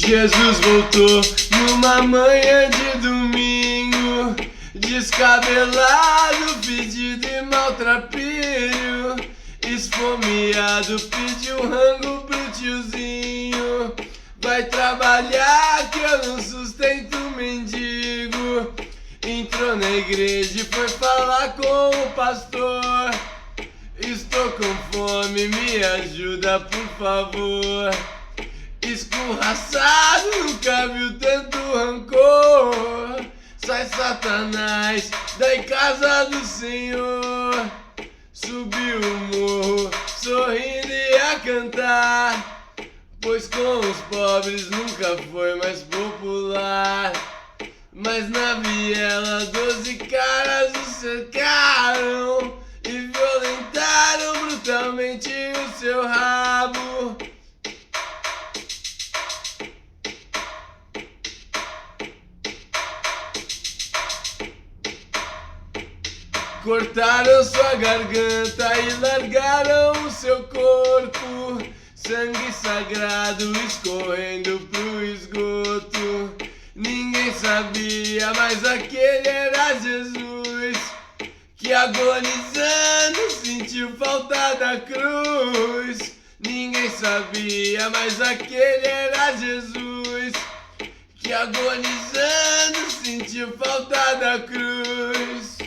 Jesus voltou numa manhã de domingo, descabelado, fedido e maltrapilho, esfomeado, pediu rango pro tiozinho. Vai trabalhar que eu não sustento mendigo. Entrou na igreja e foi falar com o pastor. Estou com fome, me ajuda por favor. Escorraçado, nunca viu tanto rancor. Sai Satanás da casa do Senhor. Subiu o morro, sorrindo e a cantar, pois com os pobres nunca foi mais popular. Mas na viela 12 caras o cercaram e violentaram brutalmente o seu rabo. Cortaram sua garganta e largaram o seu corpo, sangue sagrado escorrendo pro esgoto. Ninguém sabia, mas aquele era Jesus, que agonizando sentiu falta da cruz. Ninguém sabia, mas aquele era Jesus, que agonizando sentiu falta da cruz.